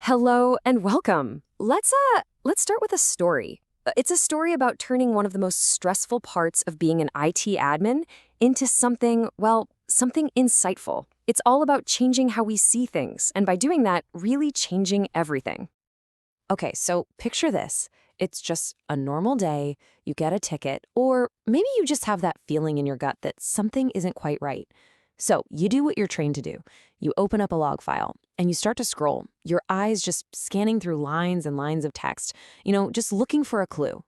Hello and welcome. Let's start with a story. It's a story about turning one of the most stressful parts of being an IT admin into something insightful. It's all about changing how we see things, and by doing that, really changing everything. Okay, so picture this. It's just a normal day, you get a ticket, or maybe you just have that feeling in your gut that something isn't quite right. So you do what you're trained to do. You open up a log file and you start to scroll, your eyes just scanning through lines and lines of text, just looking for a clue.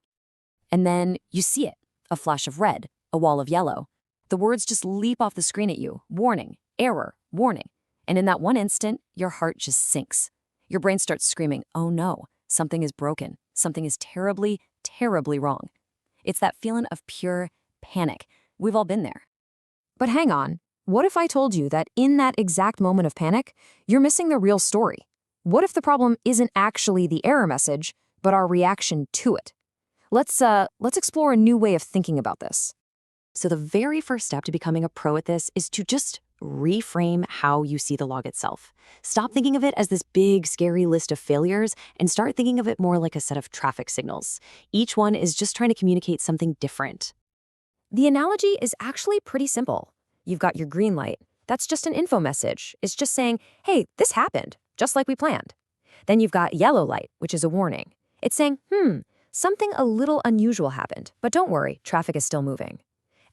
And then you see it, a flash of red, a wall of yellow. The words just leap off the screen at you, warning, error, warning. And in that one instant, your heart just sinks. Your brain starts screaming, oh no, something is broken. Something is terribly, terribly wrong. It's that feeling of pure panic. We've all been there. But hang on. What if I told you that in that exact moment of panic, you're missing the real story? What if the problem isn't actually the error message, but our reaction to it? Let's explore a new way of thinking about this. So the very first step to becoming a pro at this is to just reframe how you see the log itself. Stop thinking of it as this big, scary list of failures and start thinking of it more like a set of traffic signals. Each one is just trying to communicate something different. The analogy is actually pretty simple. You've got your green light. That's just an info message. It's just saying, hey, this happened, just like we planned. Then you've got yellow light, which is a warning. It's saying, something a little unusual happened, but don't worry, traffic is still moving.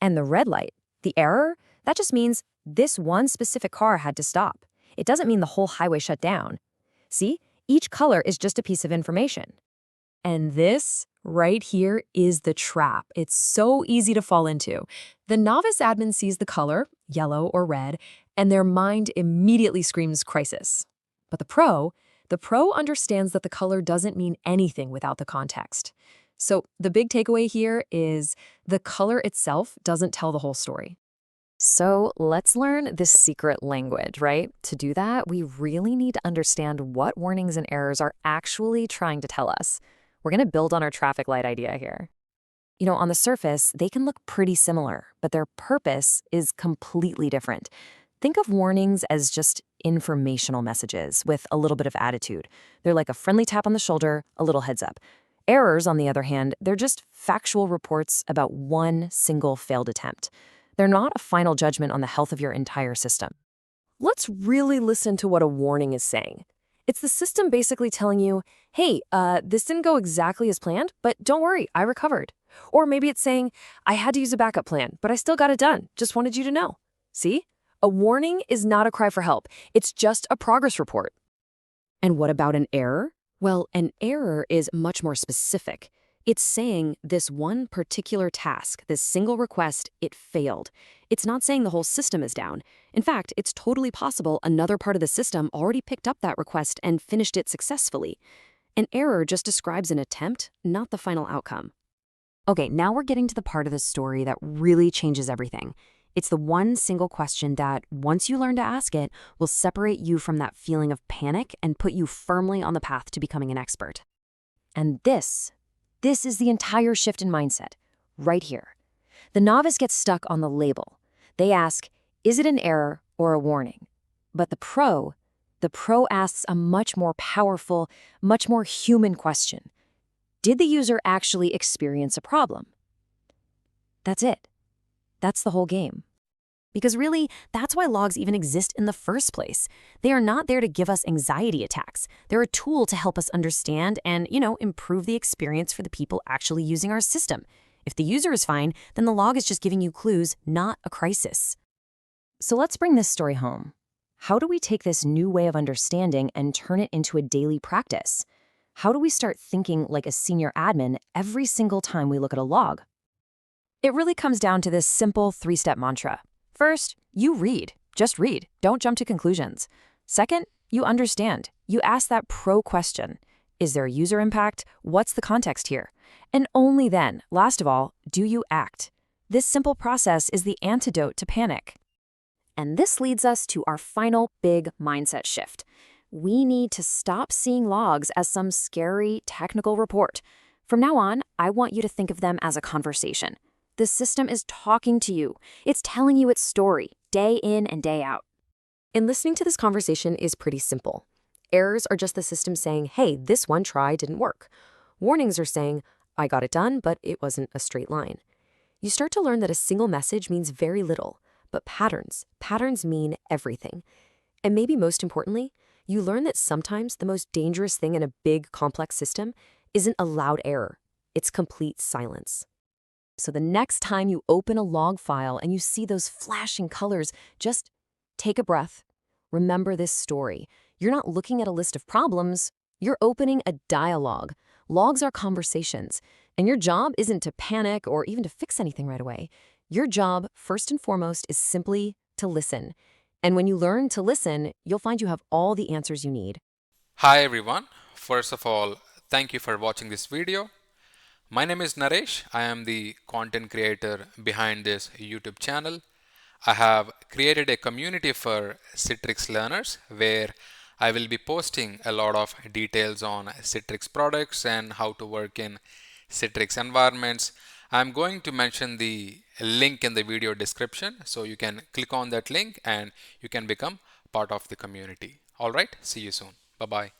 And the red light, the error, that just means this one specific car had to stop. It doesn't mean the whole highway shut down. See, each color is just a piece of information. And this right here is the trap. It's so easy to fall into. The novice admin sees the color, yellow or red, and their mind immediately screams crisis. But the pro understands that the color doesn't mean anything without the context. So the big takeaway here is the color itself doesn't tell the whole story. So let's learn this secret language, right? To do that, we really need to understand what warnings and errors are actually trying to tell us. We're going to build on our traffic light idea here. On the surface, they can look pretty similar, but their purpose is completely different. Think of warnings as just informational messages with a little bit of attitude. They're like a friendly tap on the shoulder, a little heads up. Errors, on the other hand, they're just factual reports about one single failed attempt. They're not a final judgment on the health of your entire system. Let's really listen to what a warning is saying. It's the system basically telling you, hey, this didn't go exactly as planned, but don't worry, I recovered. Or maybe it's saying, I had to use a backup plan, but I still got it done. Just wanted you to know. See? A warning is not a cry for help. It's just a progress report. And what about an error? Well, an error is much more specific. It's saying this one particular task, this single request, it failed. It's not saying the whole system is down. In fact, it's totally possible another part of the system already picked up that request and finished it successfully. An error just describes an attempt, not the final outcome. Okay, now we're getting to the part of the story that really changes everything. It's the one single question that, once you learn to ask it, will separate you from that feeling of panic and put you firmly on the path to becoming an expert. And this is the entire shift in mindset, right here. The novice gets stuck on the label. They ask, is it an error or a warning? But the pro asks a much more powerful, much more human question. Did the user actually experience a problem? That's it. That's the whole game. Because really, that's why logs even exist in the first place. They are not there to give us anxiety attacks. They're a tool to help us understand and, improve the experience for the people actually using our system. If the user is fine, then the log is just giving you clues, not a crisis. So let's bring this story home. How do we take this new way of understanding and turn it into a daily practice? How do we start thinking like a senior admin every single time we look at a log? It really comes down to this simple 3-step mantra. First, you read. Just read. Don't jump to conclusions. Second, you understand. You ask that pro question. Is there a user impact? What's the context here? And only then, last of all, do you act. This simple process is the antidote to panic. And this leads us to our final big mindset shift. We need to stop seeing logs as some scary technical report. From now on, I want you to think of them as a conversation. The system is talking to you. It's telling you its story, day in and day out. And listening to this conversation is pretty simple. Errors are just the system saying, hey, this one try didn't work. Warnings are saying, I got it done, but it wasn't a straight line. You start to learn that a single message means very little, but patterns mean everything. And maybe most importantly, you learn that sometimes the most dangerous thing in a big, complex system isn't a loud error. It's complete silence. So the next time you open a log file and you see those flashing colors, just take a breath. Remember this story. You're not looking at a list of problems. You're opening a dialogue. Logs are conversations. And your job isn't to panic or even to fix anything right away. Your job, first and foremost, is simply to listen. And when you learn to listen, you'll find you have all the answers you need. Hi everyone. First of all, thank you for watching this video. My name is Naresh. I am the content creator behind this YouTube channel. I have created a community for Citrix learners where I will be posting a lot of details on Citrix products and how to work in Citrix environments. I'm going to mention the link in the video description so you can click on that link and you can become part of the community. All right, see you soon. Bye bye.